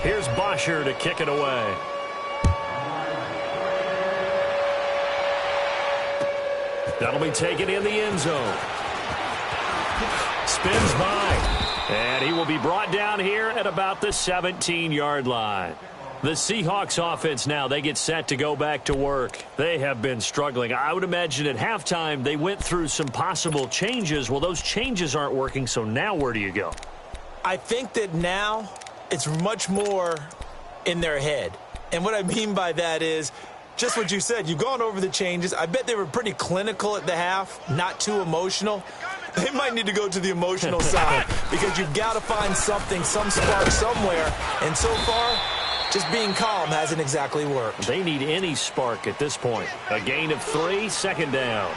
Speaker 1: Here's Bosher to kick it away. That'll be taken in the end zone. Spins by. And he will be brought down here at about the 17-yard line. The Seahawks offense now, they get set to go back to work. They have been struggling. I would imagine at halftime they went through some possible changes. Well, those changes aren't working, so now where do you go?
Speaker 2: I think that now it's much more in their head. And what I mean by that is just what you said. You've gone over the changes. I bet they were pretty clinical at the half, not too emotional. They might need to go to the emotional side because you've got to find something, some spark somewhere. And so far, just being calm hasn't exactly worked.
Speaker 1: They need any spark at this point. A gain of 3, 2nd down.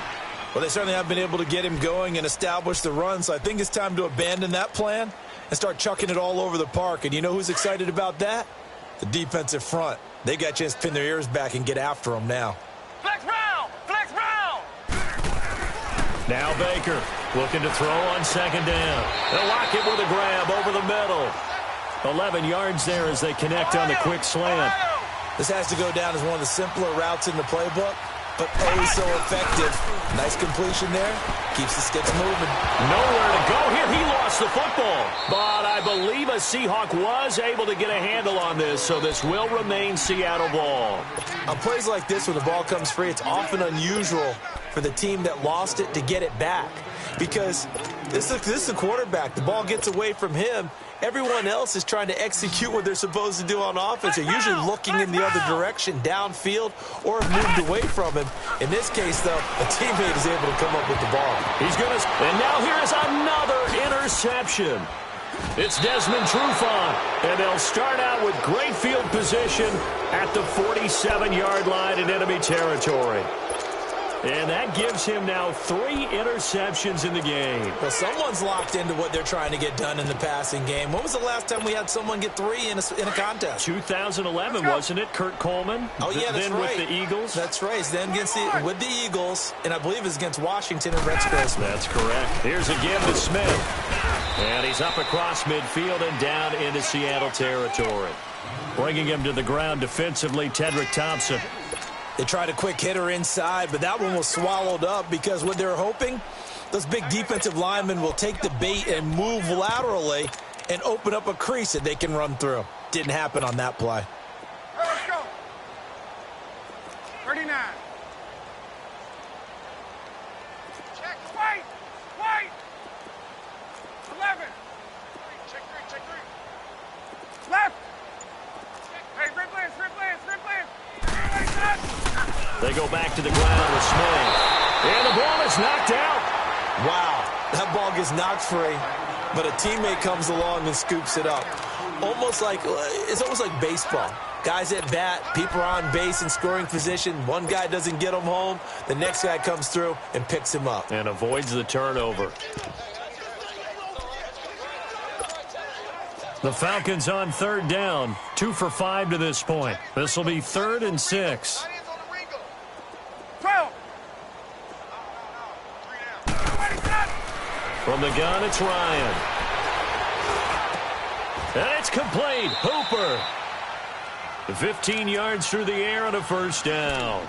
Speaker 2: Well, they certainly have been able to get him going and establish the run, so I think it's time to abandon that plan and start chucking it all over the park. And you know who's excited about that? The defensive front. They got a chance to pin their ears back and get after them now.
Speaker 3: Flex round! Flex round!
Speaker 1: Now Baker looking to throw on 2nd down. They'll lock it with a grab over the middle. 11 yards there as they connect on the quick slant.
Speaker 2: This has to go down as one of the simpler routes in the playbook, but always so effective. Nice completion there. Keeps the sticks moving.
Speaker 1: Nowhere to go here. He lost the football. But I believe a Seahawk was able to get a handle on this, so this will remain Seattle ball.
Speaker 2: On plays like this, when the ball comes free, it's often unusual for the team that lost it to get it back. Because this is the quarterback. The ball gets away from him. Everyone else is trying to execute what they're supposed to do on offense. They're usually looking in the other direction, downfield, or have moved away from him. In this case, though, a teammate is able to come up with the ball.
Speaker 1: And now here is another interception. It's Desmond Trufant, and they'll start out with great field position at the 47-yard line in enemy territory. And that gives him now 3 interceptions in the game.
Speaker 2: Well, someone's locked into what they're trying to get done in the passing game. When was the last time we had someone get 3 in a contest?
Speaker 1: 2011, wasn't it? Kurt Coleman?
Speaker 2: Oh, yeah, that's
Speaker 1: then
Speaker 2: right.
Speaker 1: with the Eagles?
Speaker 2: That's right. Then with the Eagles, and I believe it's against Washington and Rex Grossman.
Speaker 1: That's correct. Here's again to Smith. And he's up across midfield and down into Seattle territory. Bringing him to the ground defensively, Tedrick Thompson.
Speaker 2: They tried a quick hitter inside, but that one was swallowed up because what they're hoping, those big defensive linemen will take the bait and move laterally and open up a crease that they can run through. Didn't happen on that play.
Speaker 3: Let's go. 39. Check. Wait. 11. Check 3. Left. Hey, rip Lance. Everybody set.
Speaker 1: They go back to the ground with Smith. And the ball is knocked out.
Speaker 2: Wow, that ball gets knocked free, but a teammate comes along and scoops it up. It's almost like baseball. Guys at bat, people are on base in scoring position. One guy doesn't get him home. The next guy comes through and picks him up.
Speaker 1: And avoids the turnover. The Falcons on 3rd down. 2 for 5 to this point. This will be 3rd and 6.
Speaker 3: 12.
Speaker 1: From the gun, it's Ryan. And it's complete. Hooper. 15 yards through the air and a first down.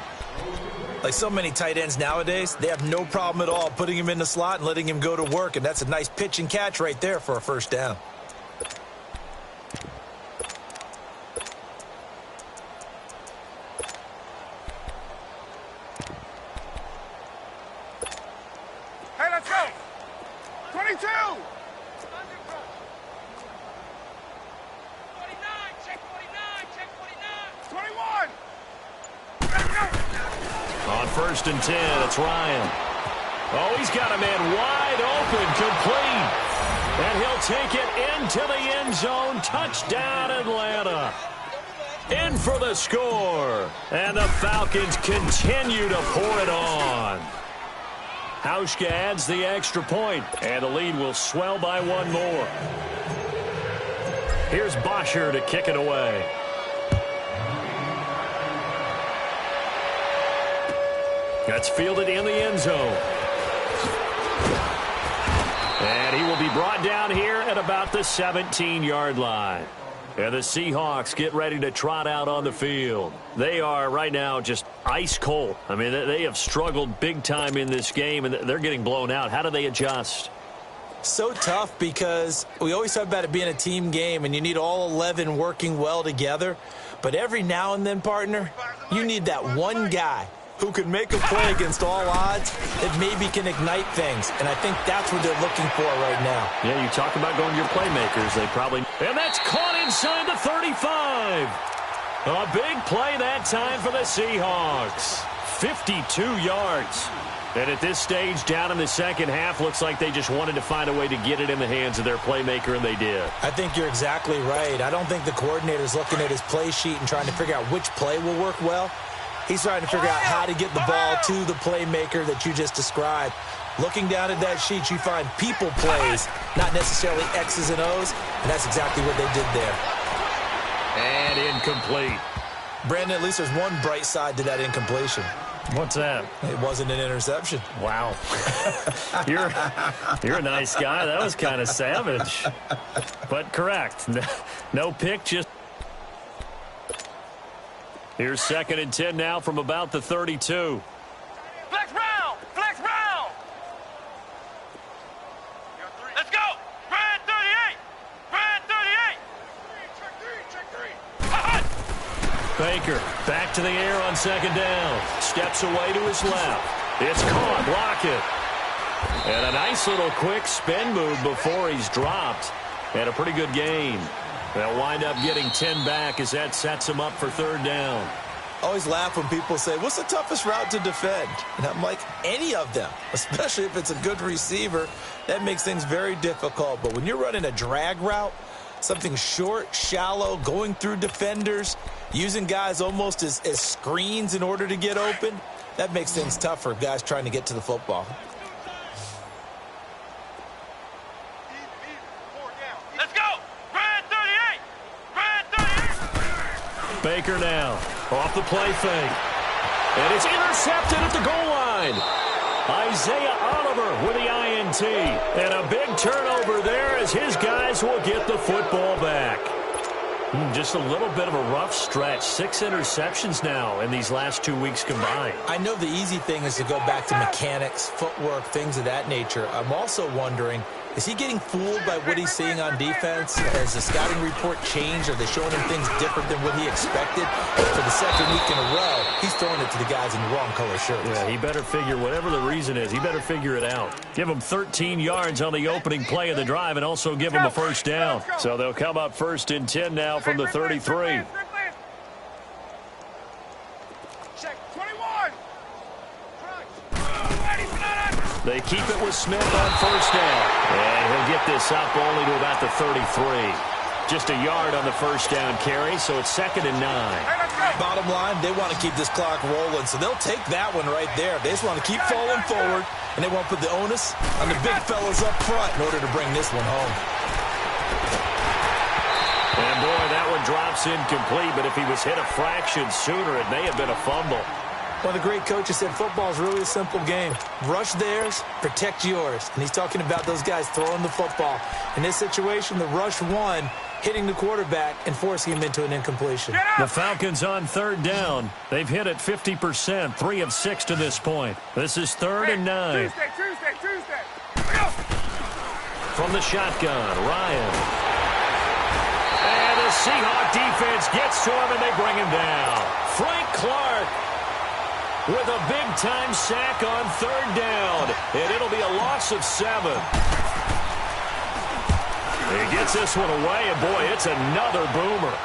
Speaker 2: Like so many tight ends nowadays, they have no problem at all putting him in the slot and letting him go to work, and that's a nice pitch and catch right there for a first down.
Speaker 3: Hey, let's go. 22. 49. Check 21. Let's go.
Speaker 1: On 1st and 10, it's Ryan. Oh, he's got a man wide open, complete. And he'll take it into the end zone. Touchdown, Atlanta. In for the score. And the Falcons continue to pour it on. Hauschka adds the extra point, and the lead will swell by 1 more. Here's Bosher to kick it away. That's fielded in the end zone. And he will be brought down here at about the 17-yard line. And the Seahawks get ready to trot out on the field. They are right now just ice cold. I mean, they have struggled big time in this game, and they're getting blown out. How do they adjust?
Speaker 2: So tough because we always talk about it being a team game, and you need all 11 working well together. But every now and then, partner, you need that one guy who can make a play against all odds that maybe can ignite things. And I think that's what they're looking for right now.
Speaker 1: Yeah, you talk about going to your playmakers. They probably... And that's caught inside the 35. A big play that time for the Seahawks. 52 yards. And at this stage, down in the second half, looks like they just wanted to find a way to get it in the hands of their playmaker, and they did.
Speaker 2: I think you're exactly right. I don't think the coordinator's looking at his play sheet and trying to figure out which play will work well. He's trying to figure out how to get the ball to the playmaker that you just described. Looking down at that sheet, you find people plays, not necessarily X's and O's, and that's exactly what they did there.
Speaker 1: And incomplete.
Speaker 2: Brandon, at least there's one bright side to that incompletion.
Speaker 1: What's that?
Speaker 2: It wasn't an interception.
Speaker 1: Wow. You're a nice guy. That was kind of savage. But correct. No pick, just... Here's 2nd and 10 now from about the 32.
Speaker 3: Flex round. Let's go. Brand 38. Check three.
Speaker 1: Baker back to the air on 2nd down. Steps away to his left. It's caught. Block it. And a nice little quick spin move before he's dropped. And a pretty good gain. They'll wind up getting 10 back as that sets him up for 3rd down.
Speaker 2: I always laugh when people say, what's the toughest route to defend? And I'm like, any of them, especially if it's a good receiver. That makes things very difficult. But when you're running a drag route, something short, shallow, going through defenders, using guys almost as screens in order to get open, that makes things tough for guys trying to get to the football.
Speaker 3: Let's go! Red 38! Red 38!
Speaker 1: Baker now, off the play fake. And it's intercepted at the goal line. Isaiah Oliver with the INT. And a big turnover there as his guys will get the football back. Just a little bit of a rough stretch. 6 interceptions now in these last 2 weeks combined.
Speaker 2: I know the easy thing is to go back to mechanics, footwork, things of that nature. I'm also wondering, is he getting fooled by what he's seeing on defense? Has the scouting report changed? Are they showing him things different than what he expected? For the second week in a row, he's throwing it to the guys in the wrong color shirts.
Speaker 1: Yeah, he better figure, whatever the reason is, he better figure it out. Give him 13 yards on the opening play of the drive and also give him a first down. So they'll come up 1st and 10 now from the 33.
Speaker 3: Check 21!
Speaker 1: They keep it with Smith on first down. And he'll get this up only to about the 33. Just a yard on the first down carry, so it's 2nd and 9.
Speaker 2: Bottom line, they want to keep this clock rolling, so they'll take that one right there. They just want to keep falling forward, and they won't put the onus on the big fellas up front in order to bring this one home.
Speaker 1: And boy, that one drops incomplete, but if he was hit a fraction sooner, it may have been a fumble.
Speaker 2: Well, the great coach has said football is really a simple game. Rush theirs, protect yours. And he's talking about those guys throwing the football. In this situation, the rush won, hitting the quarterback and forcing him into an incompletion.
Speaker 1: The Falcons on 3rd down. They've hit it 50%, 3 of 6 to this point. This is 3rd and 9.
Speaker 3: Tuesday.
Speaker 1: From the shotgun, Ryan. And the Seahawk defense gets to him, and they bring him down. Frank Clark with a big-time sack on 3rd down. And it'll be a loss of 7. He gets this one away, and boy, it's another boomer.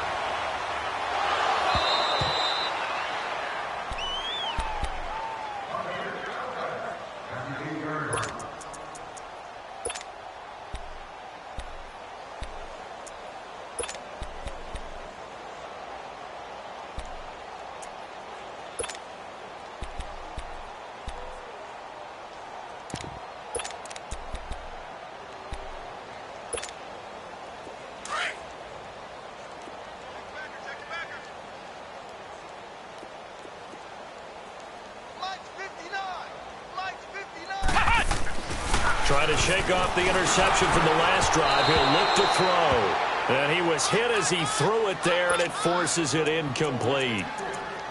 Speaker 1: Trying to shake off the interception from the last drive. He'll look to throw. And he was hit as he threw it there, and it forces it incomplete.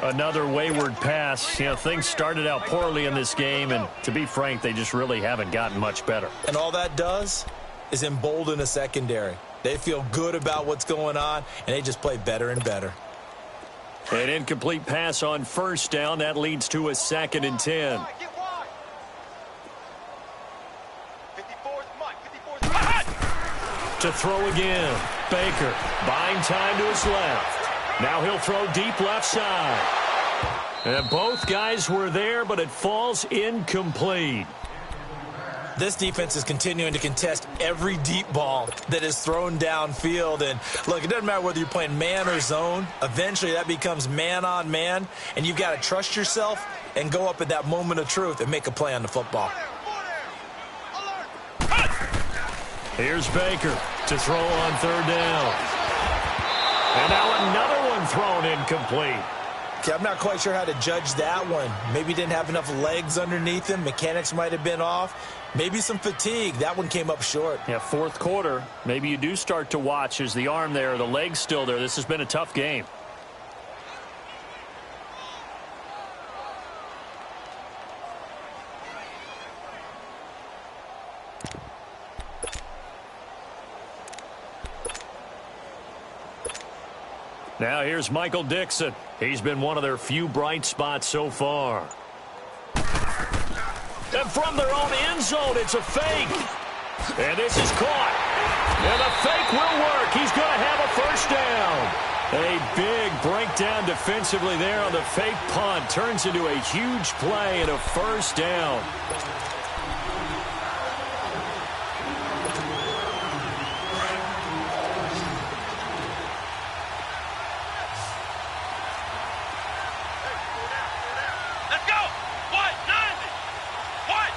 Speaker 1: Another wayward pass. You know, things started out poorly in this game, and to be frank, they just really haven't gotten much better.
Speaker 2: And all that does is embolden a secondary. They feel good about what's going on, and they just play better and better.
Speaker 1: An incomplete pass on first down. That leads to a 2nd and 10. To throw again. Baker buying time to his left. Now he'll throw deep left side. And both guys were there, but it falls incomplete.
Speaker 2: This defense is continuing to contest every deep ball that is thrown downfield. And, look, it doesn't matter whether you're playing man or zone. Eventually that becomes man on man, and you've got to trust yourself and go up at that moment of truth and make a play on the football.
Speaker 1: Here's Baker to throw on 3rd down. And now another one thrown incomplete.
Speaker 2: Okay, I'm not quite sure how to judge that one. Maybe he didn't have enough legs underneath him. Mechanics might have been off. Maybe some fatigue. That one came up short.
Speaker 1: Yeah, 4th quarter. Maybe you do start to watch as the arm there, the leg's still there. This has been a tough game. Now here's Michael Dixon. He's been one of their few bright spots so far. And from their own end zone, it's a fake. And this is caught. And the fake will work. He's going to have a first down. A big breakdown defensively there on the fake punt. Turns into a huge play and a first down.
Speaker 3: Let's go. What? 90. What?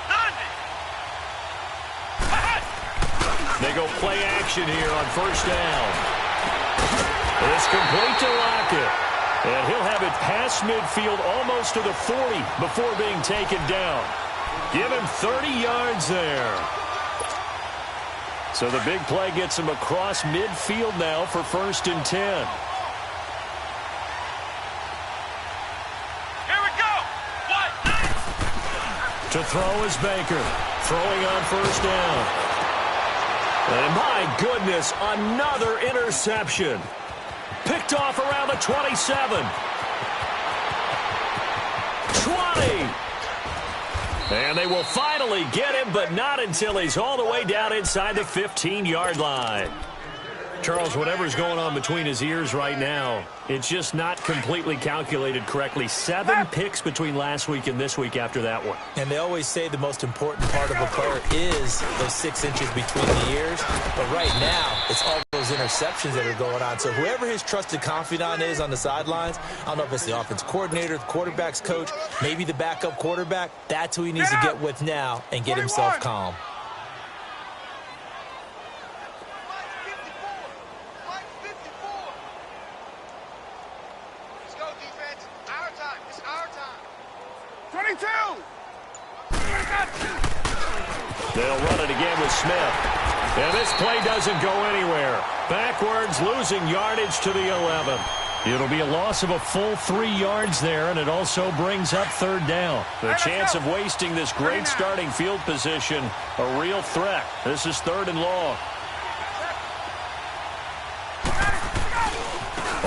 Speaker 3: 90.
Speaker 1: They go play action here on first down. It's complete to Lockett. And he'll have it past midfield almost to the 40 before being taken down. Give him 30 yards there. So the big play gets him across midfield now for 1st and 10.
Speaker 3: Here we go. What? 90.
Speaker 1: To throw is Baker. Throwing on first down. And my goodness, another interception. Picked off around the 27. 20. And they will finally get him, but not until he's all the way down inside the 15-yard line. Charles, whatever's going on between his ears right now, it's just not completely calculated correctly. 7 picks between last week and this week after that one.
Speaker 2: And they always say the most important part of a player is those 6 inches between the ears. But right now, it's all those interceptions that are going on. So whoever his trusted confidant is on the sidelines, I don't know if it's the offense coordinator, the quarterback's coach, maybe the backup quarterback, that's who he needs to get with now and get himself calm.
Speaker 3: Let's go, defense. Our time. It's our time.
Speaker 4: 22!
Speaker 1: They'll run it again with Smith. And this play doesn't go anywhere. Backwards, losing yardage to the 11. It'll be a loss of a full 3 yards there, and it also brings up 3rd down. The chance of wasting this great starting field position, a real threat. This is 3rd and long.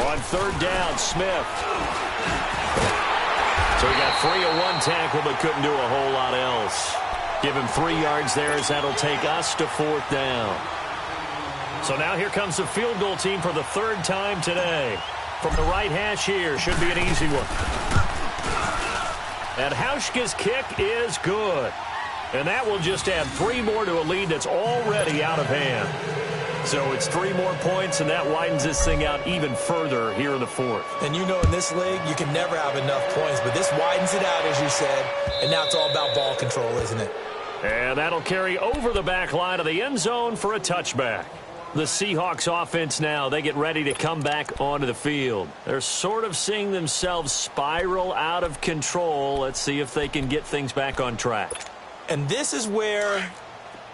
Speaker 1: On 3rd down, Smith. So he got free of 1 tackle, but couldn't do a whole lot else. Give him 3 yards there, as that'll take us to 4th down. So now here comes the field goal team for the 3rd time today. From the right hash here, should be an easy one. And Hauschka's kick is good. And that will just add 3 more to a lead that's already out of hand. So it's 3 more points, and that widens this thing out even further here in the 4th.
Speaker 2: And you know in this league, you can never have enough points, but this widens it out, as you said, and now it's all about ball control, isn't it?
Speaker 1: And that'll carry over the back line of the end zone for a touchback. The Seahawks offense now, they get ready to come back onto the field. They're sort of seeing themselves spiral out of control. Let's see if they can get things back on track.
Speaker 2: And this is where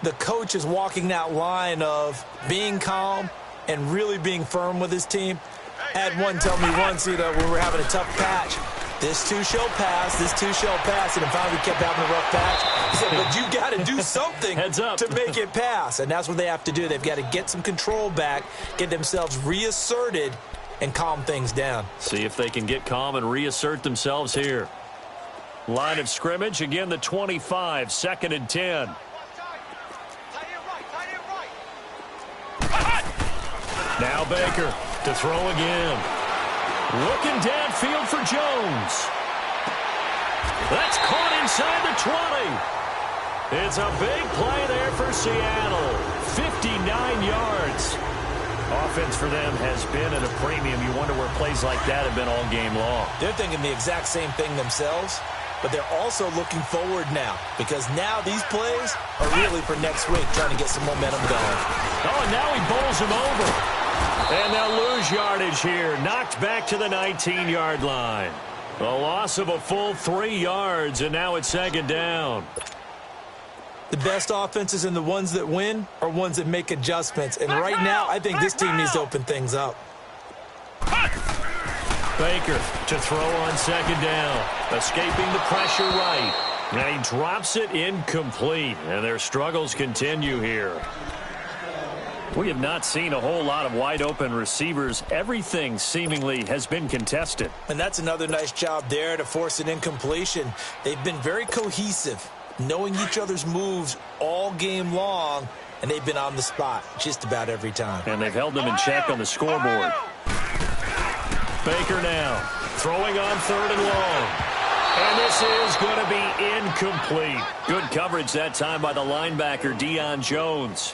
Speaker 2: the coach is walking that line of being calm and really being firm with his team. I had one tell me once, when we were having a tough patch, this too shall pass, this too shall pass, and finally we kept having a rough patch. He said, but you got to do something
Speaker 1: Heads up.
Speaker 2: to make it pass, and that's what they have to do. They've got to get some control back, get themselves reasserted, and calm things down.
Speaker 1: See if they can get calm and reassert themselves here. Line of scrimmage, again the 25, 2nd and 10. Now Baker to throw again. Looking downfield for Jones. That's caught inside the 20. It's a big play there for Seattle. 59 yards. Offense for them has been at a premium. You wonder where plays like that have been all game long.
Speaker 2: They're thinking the exact same thing themselves, but they're also looking forward now because now these plays are really for next week, trying to get some momentum going.
Speaker 1: Oh, and now he bowls him over. And they'll lose yardage here. Knocked back to the 19-yard line. A loss of a full 3 yards, and now it's 2nd down.
Speaker 2: The best offenses and the ones that win are ones that make adjustments. And right now, I think this team needs to open things up.
Speaker 1: Baker to throw on 2nd down. Escaping the pressure right. And he drops it incomplete. And their struggles continue here. We have not seen a whole lot of wide-open receivers. Everything seemingly has been contested.
Speaker 2: And that's another nice job there to force an incompletion. They've been very cohesive, knowing each other's moves all game long, and they've been on the spot just about every time.
Speaker 1: And they've held them in check on the scoreboard. Baker now, throwing on 3rd and long. And this is going to be incomplete. Good coverage that time by the linebacker, Deion Jones.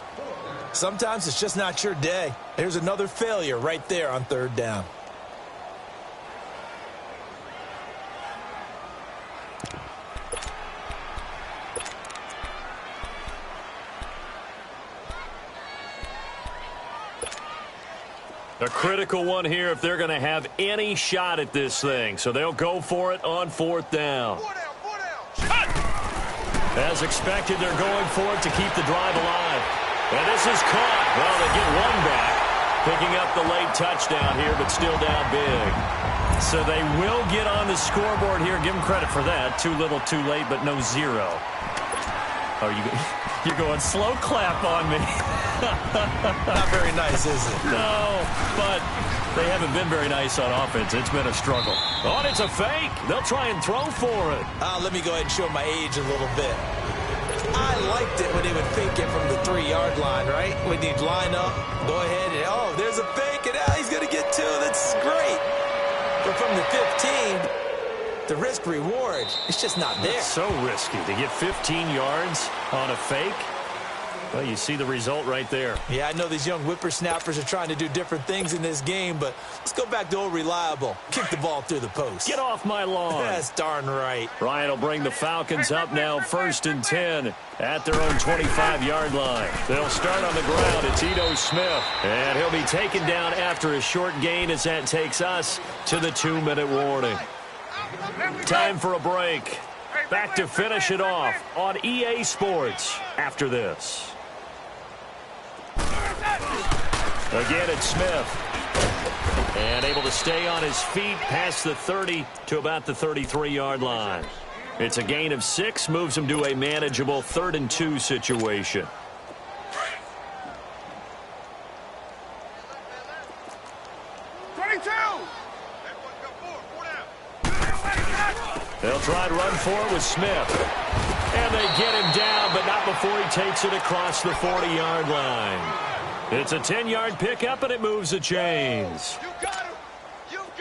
Speaker 2: Sometimes it's just not your day. Here's another failure right there on 3rd down.
Speaker 1: A critical one here if they're going to have any shot at this thing. So they'll go for it on 4th down. As expected, they're going for it to keep the drive alive. And this is caught. Well, they get one back, picking up the late touchdown here, but still down big. So they will get on the scoreboard here. Give them credit for that. Too little, too late, but no 0. Oh, you're going slow clap on me.
Speaker 2: Not very nice, is it?
Speaker 1: No, but they haven't been very nice on offense. It's been a struggle. Oh, and it's a fake. They'll try and throw for it.
Speaker 2: Let me go ahead and show my age a little bit. I liked it when he would fake it from the 3-yard line, right? When he'd line up, go ahead, and oh, there's a fake, and now he's going to get 2. That's great. But from the 15, the risk-reward, it's just not there.
Speaker 1: It's so risky to get 15 yards on a fake. Well, you see the result right there.
Speaker 2: Yeah, I know these young whippersnappers are trying to do different things in this game, but let's go back to old reliable. Kick the ball through the post.
Speaker 1: Get off my lawn.
Speaker 2: That's darn right.
Speaker 1: Ryan will bring the Falcons up now 1st and 10 at their own 25-yard line. They'll start on the ground. It's Ito Smith, and he'll be taken down after a short gain as that takes us to the 2-minute warning. Time for a break. Back to finish it off on EA Sports after this. Again, it's Smith. And able to stay on his feet past the 30 to about the 33-yard line. It's a gain of 6, moves him to a manageable 3rd and 2 situation. They'll try and run for it with Smith. And they get him down, but not before he takes it across the 40-yard line. It's a 10-yard pickup, and it moves the chains.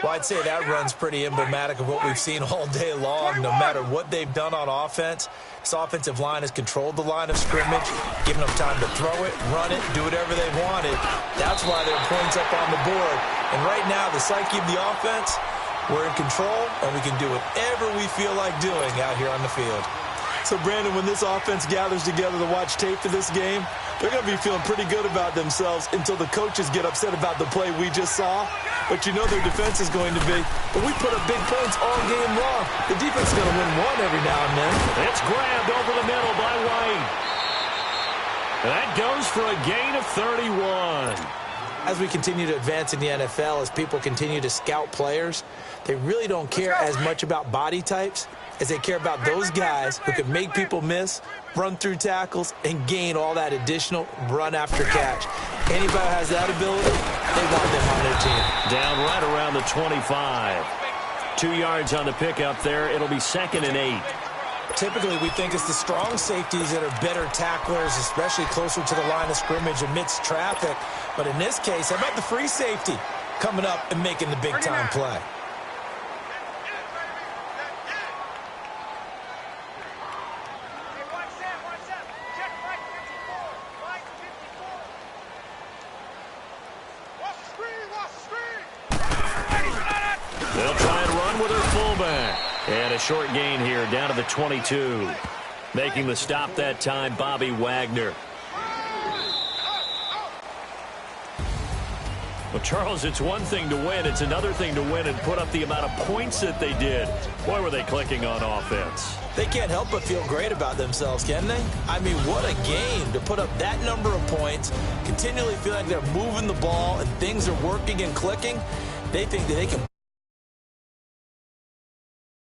Speaker 2: Well, I'd say that run's pretty emblematic of what we've seen all day long. No matter what they've done on offense, this offensive line has controlled the line of scrimmage, given them time to throw it, run it, do whatever they wanted. That's why there are points up on the board. And right now, the psyche of the offense, we're in control, and we can do whatever we feel like doing out here on the field. So, Brandon, when this offense gathers together to watch tape for this game, they're going to be feeling pretty good about themselves until the coaches get upset about the play we just saw. But you know their defense is going to be, but we put up big points all game long. The defense is going to win one every now and then.
Speaker 1: It's grabbed over the middle by White. That goes for a gain of 31.
Speaker 2: As we continue to advance in the NFL, as people continue to scout players, they really don't care as much about body types as they care about those guys who can make people miss, run through tackles, and gain all that additional run after catch. Anybody who has that ability, they want them on their team.
Speaker 1: Down right around the 25. 2 yards on the pickup there. It'll be 2nd and 8.
Speaker 2: Typically, we think it's the strong safeties that are better tacklers, especially closer to the line of scrimmage amidst traffic. But in this case, how about the free safety coming up and making the big-time play?
Speaker 1: They'll try and run with their fullback. And a short gain here down to the 22. Making the stop that time, Bobby Wagner. Well, Charles, it's one thing to win. It's another thing to win and put up the amount of points that they did. Boy, were they clicking on offense.
Speaker 2: They can't help but feel great about themselves, can they? I mean, what a game to put up that number of points, continually feel like they're moving the ball and things are working and clicking. They think that they can